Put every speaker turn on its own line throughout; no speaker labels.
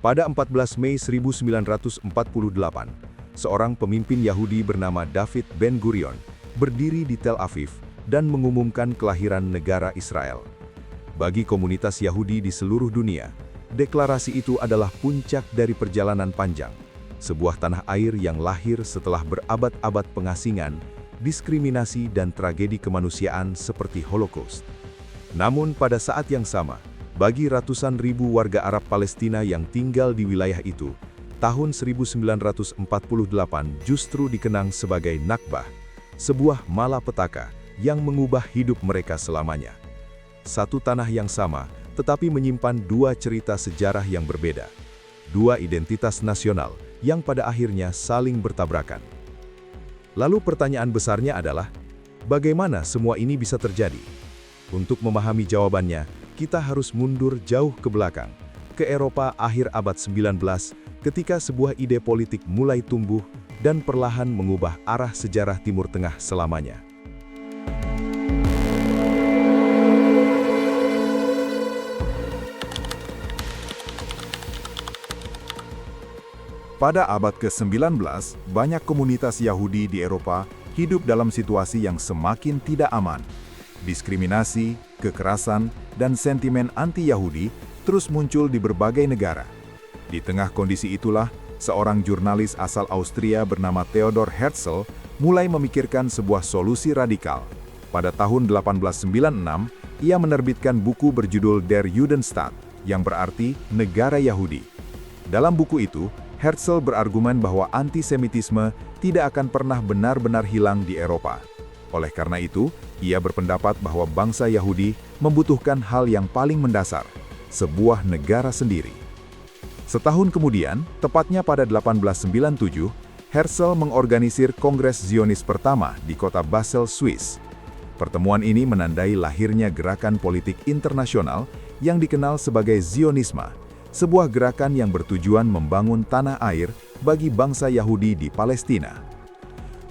Pada 14 Mei 1948, seorang pemimpin Yahudi bernama David Ben-Gurion berdiri di Tel Aviv dan mengumumkan kelahiran negara Israel. Bagi komunitas Yahudi di seluruh dunia, deklarasi itu adalah puncak dari perjalanan panjang, sebuah tanah air yang lahir setelah berabad-abad pengasingan, diskriminasi dan tragedi kemanusiaan seperti Holocaust. Namun pada saat yang sama, bagi ratusan ribu warga Arab Palestina yang tinggal di wilayah itu, tahun 1948 justru dikenang sebagai Nakbah, sebuah malapetaka yang mengubah hidup mereka selamanya. Satu tanah yang sama, tetapi menyimpan dua cerita sejarah yang berbeda. Dua identitas nasional yang pada akhirnya saling bertabrakan. Lalu pertanyaan besarnya adalah, bagaimana semua ini bisa terjadi? Untuk memahami jawabannya, kita harus mundur jauh ke belakang, ke Eropa akhir abad 19, ketika sebuah ide politik mulai tumbuh dan perlahan mengubah arah sejarah Timur Tengah selamanya.
Pada abad ke-19, banyak komunitas Yahudi di Eropa hidup dalam situasi yang semakin tidak aman. Diskriminasi, kekerasan, dan sentimen anti-Yahudi terus muncul di berbagai negara. Di tengah kondisi itulah, seorang jurnalis asal Austria bernama Theodor Herzl mulai memikirkan sebuah solusi radikal. Pada tahun 1896, ia menerbitkan buku berjudul Der Judenstaat, yang berarti negara Yahudi. Dalam buku itu, Herzl berargumen bahwa antisemitisme tidak akan pernah benar-benar hilang di Eropa. Oleh karena itu, ia berpendapat bahwa bangsa Yahudi membutuhkan hal yang paling mendasar, sebuah negara sendiri. Setahun kemudian, tepatnya pada 1897, Herzl mengorganisir Kongres Zionis pertama di kota Basel, Swiss. Pertemuan ini menandai lahirnya gerakan politik internasional yang dikenal sebagai Zionisme, sebuah gerakan yang bertujuan membangun tanah air bagi bangsa Yahudi di Palestina.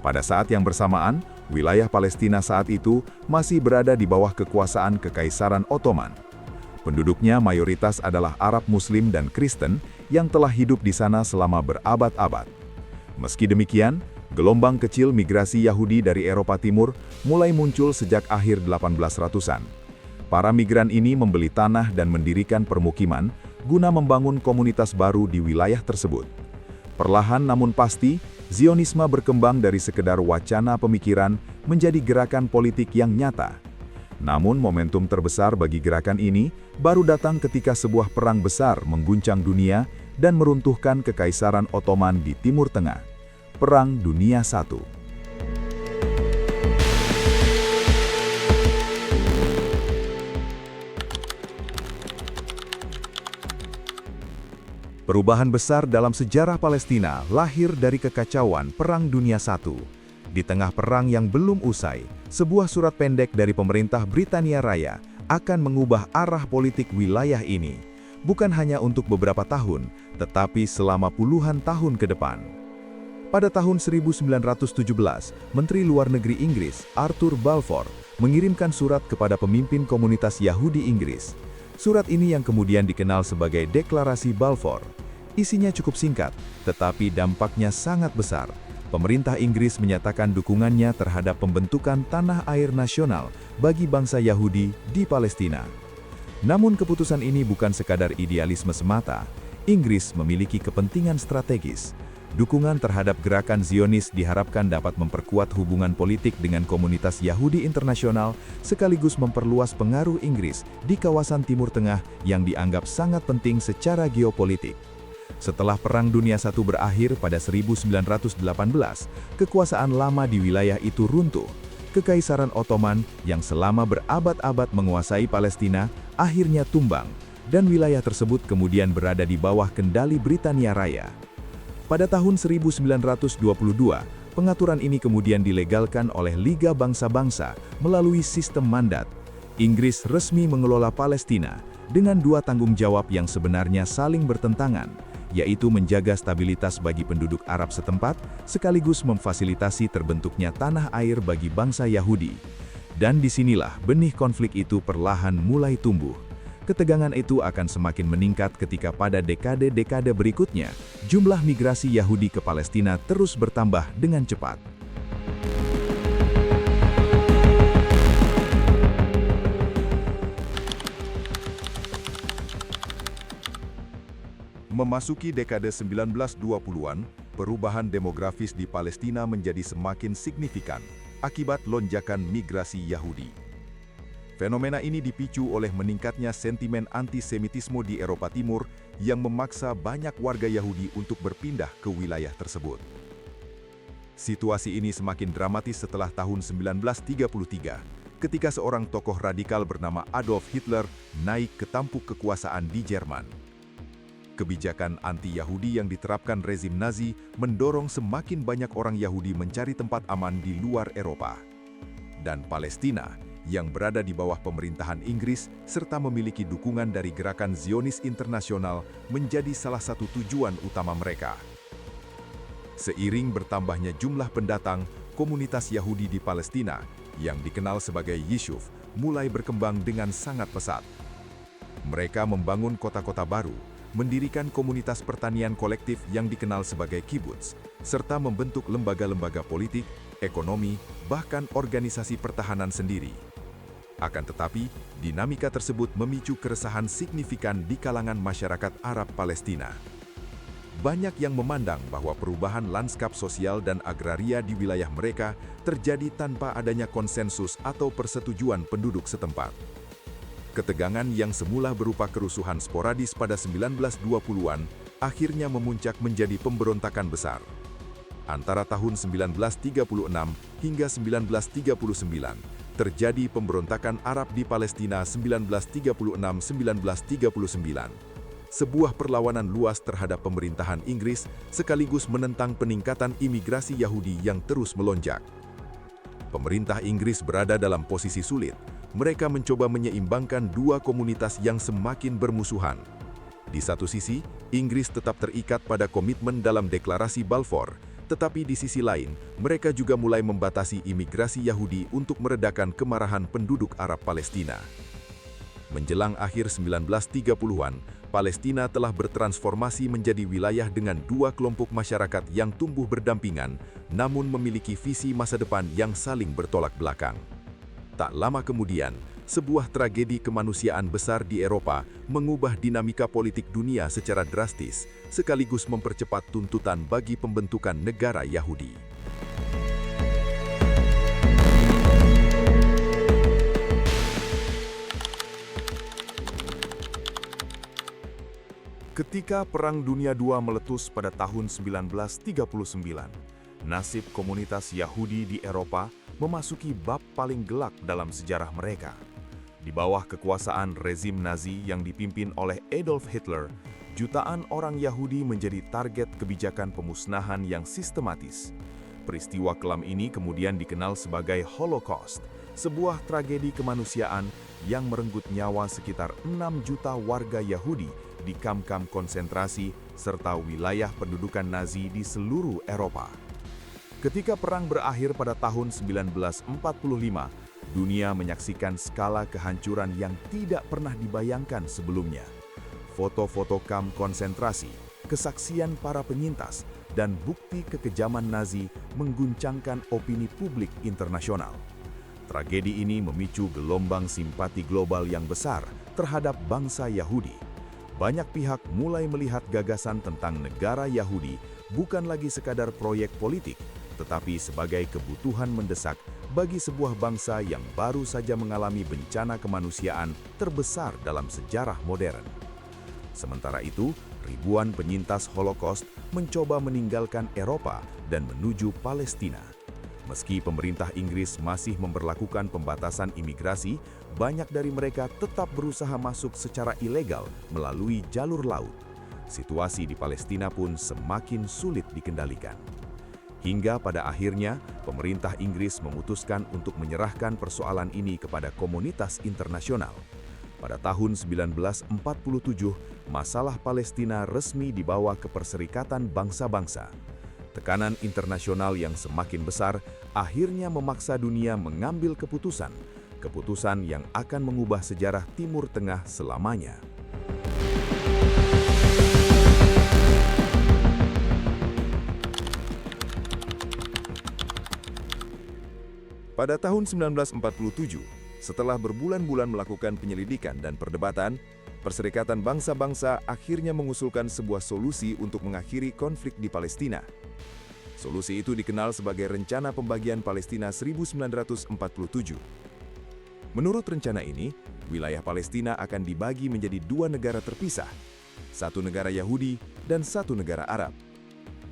Pada saat yang bersamaan, wilayah Palestina saat itu masih berada di bawah kekuasaan Kekaisaran Ottoman. Penduduknya mayoritas adalah Arab Muslim dan Kristen yang telah hidup di sana selama berabad-abad. Meski demikian, gelombang kecil migrasi Yahudi dari Eropa Timur mulai muncul sejak akhir 1800-an. Para migran ini membeli tanah dan mendirikan permukiman guna membangun komunitas baru di wilayah tersebut. Perlahan namun pasti, Zionisme berkembang dari sekedar wacana pemikiran menjadi gerakan politik yang nyata. Namun momentum terbesar bagi gerakan ini baru datang ketika sebuah perang besar mengguncang dunia dan meruntuhkan Kekaisaran Ottoman di Timur Tengah. Perang Dunia I. Perubahan besar dalam sejarah Palestina lahir dari kekacauan Perang Dunia I. Di tengah perang yang belum usai, sebuah surat pendek dari pemerintah Britania Raya akan mengubah arah politik wilayah ini, bukan hanya untuk beberapa tahun, tetapi selama puluhan tahun ke depan. Pada tahun 1917, Menteri Luar Negeri Inggris, Arthur Balfour, mengirimkan surat kepada pemimpin komunitas Yahudi Inggris. Surat ini yang kemudian dikenal sebagai Deklarasi Balfour. Isinya cukup singkat, tetapi dampaknya sangat besar. Pemerintah Inggris menyatakan dukungannya terhadap pembentukan tanah air nasional bagi bangsa Yahudi di Palestina. Namun keputusan ini bukan sekadar idealisme semata. Inggris memiliki kepentingan strategis. Dukungan terhadap gerakan Zionis diharapkan dapat memperkuat hubungan politik dengan komunitas Yahudi internasional sekaligus memperluas pengaruh Inggris di kawasan Timur Tengah yang dianggap sangat penting secara geopolitik. Setelah Perang Dunia I berakhir pada 1918, kekuasaan lama di wilayah itu runtuh. Kekaisaran Ottoman yang selama berabad-abad menguasai Palestina akhirnya tumbang, dan wilayah tersebut kemudian berada di bawah kendali Britania Raya. Pada tahun 1922, pengaturan ini kemudian dilegalkan oleh Liga Bangsa-Bangsa melalui sistem mandat. Inggris resmi mengelola Palestina dengan dua tanggung jawab yang sebenarnya saling bertentangan, yaitu menjaga stabilitas bagi penduduk Arab setempat, sekaligus memfasilitasi terbentuknya tanah air bagi bangsa Yahudi. Dan disinilah benih konflik itu perlahan mulai tumbuh. Ketegangan itu akan semakin meningkat ketika pada dekade-dekade berikutnya, jumlah migrasi Yahudi ke Palestina terus bertambah dengan cepat.
Memasuki dekade 1920-an, perubahan demografis di Palestina menjadi semakin signifikan akibat lonjakan migrasi Yahudi. Fenomena ini dipicu oleh meningkatnya sentimen antisemitisme di Eropa Timur yang memaksa banyak warga Yahudi untuk berpindah ke wilayah tersebut. Situasi ini semakin dramatis setelah tahun 1933, ketika seorang tokoh radikal bernama Adolf Hitler naik ke tampuk kekuasaan di Jerman. Kebijakan anti-Yahudi yang diterapkan rezim Nazi mendorong semakin banyak orang Yahudi mencari tempat aman di luar Eropa. Dan Palestina, yang berada di bawah pemerintahan Inggris serta memiliki dukungan dari gerakan Zionis internasional, menjadi salah satu tujuan utama mereka. Seiring bertambahnya jumlah pendatang, komunitas Yahudi di Palestina, yang dikenal sebagai Yishuv, mulai berkembang dengan sangat pesat. Mereka membangun kota-kota baru, mendirikan komunitas pertanian kolektif yang dikenal sebagai kibbutz, serta membentuk lembaga-lembaga politik, ekonomi, bahkan organisasi pertahanan sendiri. Akan tetapi, dinamika tersebut memicu keresahan signifikan di kalangan masyarakat Arab Palestina. Banyak yang memandang bahwa perubahan lanskap sosial dan agraria di wilayah mereka terjadi tanpa adanya konsensus atau persetujuan penduduk setempat. Ketegangan yang semula berupa kerusuhan sporadis pada 1920-an akhirnya memuncak menjadi pemberontakan besar. Antara tahun 1936 hingga 1939, terjadi pemberontakan Arab di Palestina 1936-1939. Sebuah perlawanan luas terhadap pemerintahan Inggris sekaligus menentang peningkatan imigrasi Yahudi yang terus melonjak. Pemerintah Inggris berada dalam posisi sulit. Mereka mencoba menyeimbangkan dua komunitas yang semakin bermusuhan. Di satu sisi, Inggris tetap terikat pada komitmen dalam Deklarasi Balfour, tetapi di sisi lain, mereka juga mulai membatasi imigrasi Yahudi untuk meredakan kemarahan penduduk Arab Palestina. Menjelang akhir 1930-an, Palestina telah bertransformasi menjadi wilayah dengan dua kelompok masyarakat yang tumbuh berdampingan, namun memiliki visi masa depan yang saling bertolak belakang. Tak lama kemudian, sebuah tragedi kemanusiaan besar di Eropa mengubah dinamika politik dunia secara drastis, sekaligus mempercepat tuntutan bagi pembentukan negara Yahudi.
Ketika Perang Dunia II meletus pada tahun 1939, nasib komunitas Yahudi di Eropa memasuki bab paling gelap dalam sejarah mereka. Di bawah kekuasaan rezim Nazi yang dipimpin oleh Adolf Hitler, jutaan orang Yahudi menjadi target kebijakan pemusnahan yang sistematis. Peristiwa kelam ini kemudian dikenal sebagai Holocaust, sebuah tragedi kemanusiaan yang merenggut nyawa sekitar 6 juta warga Yahudi di kamp-kamp konsentrasi serta wilayah pendudukan Nazi di seluruh Eropa. Ketika perang berakhir pada tahun 1945, dunia menyaksikan skala kehancuran yang tidak pernah dibayangkan sebelumnya. Foto-foto kamp konsentrasi, kesaksian para penyintas, dan bukti kekejaman Nazi mengguncangkan opini publik internasional. Tragedi ini memicu gelombang simpati global yang besar terhadap bangsa Yahudi. Banyak pihak mulai melihat gagasan tentang negara Yahudi bukan lagi sekadar proyek politik, tetapi sebagai kebutuhan mendesak bagi sebuah bangsa yang baru saja mengalami bencana kemanusiaan terbesar dalam sejarah modern. Sementara itu, ribuan penyintas Holocaust mencoba meninggalkan Eropa dan menuju Palestina. Meski pemerintah Inggris masih memberlakukan pembatasan imigrasi, banyak dari mereka tetap berusaha masuk secara ilegal melalui jalur laut. Situasi di Palestina pun semakin sulit dikendalikan. Hingga pada akhirnya, pemerintah Inggris memutuskan untuk menyerahkan persoalan ini kepada komunitas internasional. Pada tahun 1947, masalah Palestina resmi dibawa ke Perserikatan Bangsa-Bangsa. Tekanan internasional yang semakin besar akhirnya memaksa dunia mengambil keputusan, keputusan yang akan mengubah sejarah Timur Tengah selamanya. Pada tahun 1947, setelah berbulan-bulan melakukan penyelidikan dan perdebatan, Perserikatan Bangsa-Bangsa akhirnya mengusulkan sebuah solusi untuk mengakhiri konflik di Palestina. Solusi itu dikenal sebagai Rencana Pembagian Palestina 1947. Menurut rencana ini, wilayah Palestina akan dibagi menjadi dua negara terpisah, satu negara Yahudi dan satu negara Arab.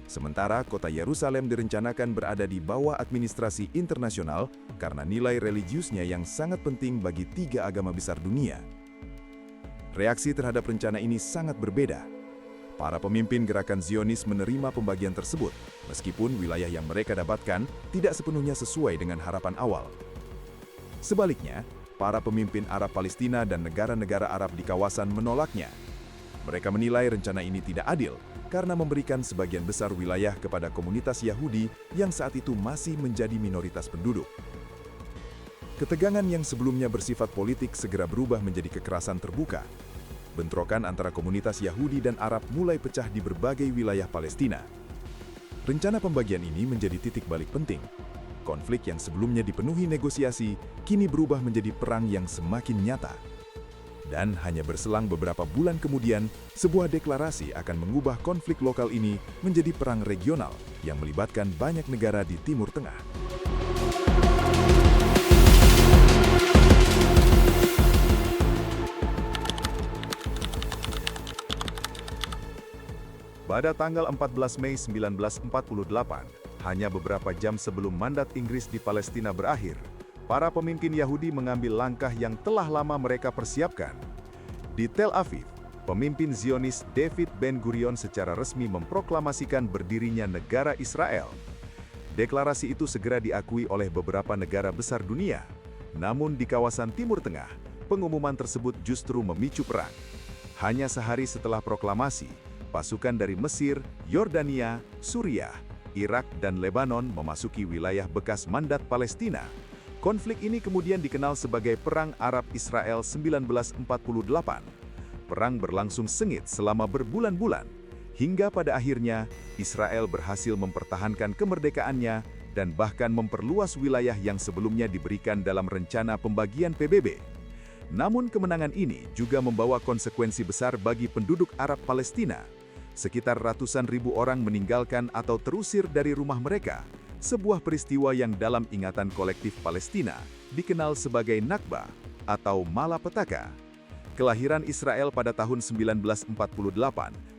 Sementara kota Yerusalem direncanakan berada di bawah administrasi internasional karena nilai religiusnya yang sangat penting bagi tiga agama besar dunia. Reaksi terhadap rencana ini sangat berbeda. Para pemimpin gerakan Zionis menerima pembagian tersebut, meskipun wilayah yang mereka dapatkan tidak sepenuhnya sesuai dengan harapan awal. Sebaliknya, para pemimpin Arab Palestina dan negara-negara Arab di kawasan menolaknya. Mereka menilai rencana ini tidak adil karena memberikan sebagian besar wilayah kepada komunitas Yahudi yang saat itu masih menjadi minoritas penduduk. Ketegangan yang sebelumnya bersifat politik segera berubah menjadi kekerasan terbuka. Bentrokan antara komunitas Yahudi dan Arab mulai pecah di berbagai wilayah Palestina. Rencana pembagian ini menjadi titik balik penting. Konflik yang sebelumnya dipenuhi negosiasi, kini berubah menjadi perang yang semakin nyata. Dan hanya berselang beberapa bulan kemudian, sebuah deklarasi akan mengubah konflik lokal ini menjadi perang regional yang melibatkan banyak negara di Timur Tengah. Pada tanggal 14 Mei 1948, hanya beberapa jam sebelum mandat Inggris di Palestina berakhir, para pemimpin Yahudi mengambil langkah yang telah lama mereka persiapkan. Di Tel Aviv, pemimpin Zionis David Ben-Gurion secara resmi memproklamasikan berdirinya negara Israel. Deklarasi itu segera diakui oleh beberapa negara besar dunia. Namun di kawasan Timur Tengah, pengumuman tersebut justru memicu perang. Hanya sehari setelah proklamasi, pasukan dari Mesir, Yordania, Suriah, Irak, dan Lebanon memasuki wilayah bekas mandat Palestina. Konflik ini kemudian dikenal sebagai Perang Arab-Israel 1948. Perang berlangsung sengit selama berbulan-bulan, hingga pada akhirnya Israel berhasil mempertahankan kemerdekaannya dan bahkan memperluas wilayah yang sebelumnya diberikan dalam rencana pembagian PBB. Namun kemenangan ini juga membawa konsekuensi besar bagi penduduk Arab Palestina. Sekitar ratusan ribu orang meninggalkan atau terusir dari rumah mereka. Sebuah peristiwa yang dalam ingatan kolektif Palestina dikenal sebagai Nakba atau malapetaka. Kelahiran Israel pada tahun 1948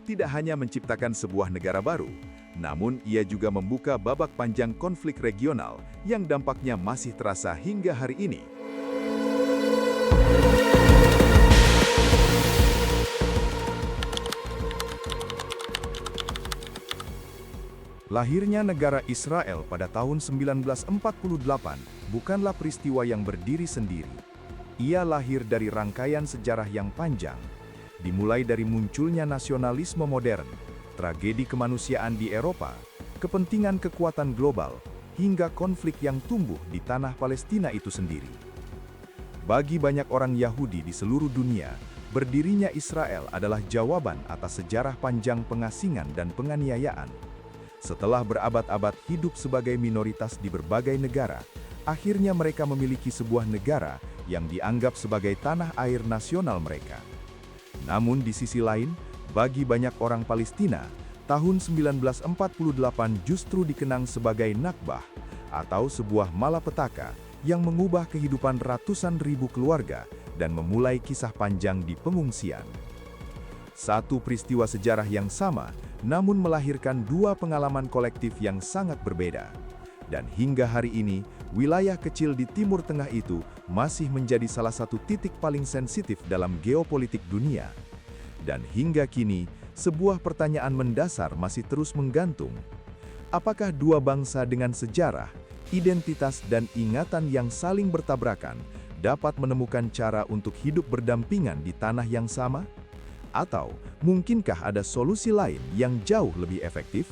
tidak hanya menciptakan sebuah negara baru, namun ia juga membuka babak panjang konflik regional yang dampaknya masih terasa hingga hari ini. Lahirnya negara Israel pada tahun 1948 bukanlah peristiwa yang berdiri sendiri. Ia lahir dari rangkaian sejarah yang panjang, dimulai dari munculnya nasionalisme modern, tragedi kemanusiaan di Eropa, kepentingan kekuatan global, hingga konflik yang tumbuh di tanah Palestina itu sendiri. Bagi banyak orang Yahudi di seluruh dunia, berdirinya Israel adalah jawaban atas sejarah panjang pengasingan dan penganiayaan. Setelah berabad-abad hidup sebagai minoritas di berbagai negara, akhirnya mereka memiliki sebuah negara yang dianggap sebagai tanah air nasional mereka. Namun di sisi lain, bagi banyak orang Palestina, tahun 1948 justru dikenang sebagai Nakbah atau sebuah malapetaka yang mengubah kehidupan ratusan ribu keluarga dan memulai kisah panjang di pengungsian. Satu peristiwa sejarah yang sama, namun melahirkan dua pengalaman kolektif yang sangat berbeda. Dan hingga hari ini, wilayah kecil di Timur Tengah itu masih menjadi salah satu titik paling sensitif dalam geopolitik dunia. Dan hingga kini, sebuah pertanyaan mendasar masih terus menggantung. Apakah dua bangsa dengan sejarah, identitas, dan ingatan yang saling bertabrakan dapat menemukan cara untuk hidup berdampingan di tanah yang sama? Atau mungkinkah ada solusi lain yang jauh lebih efektif?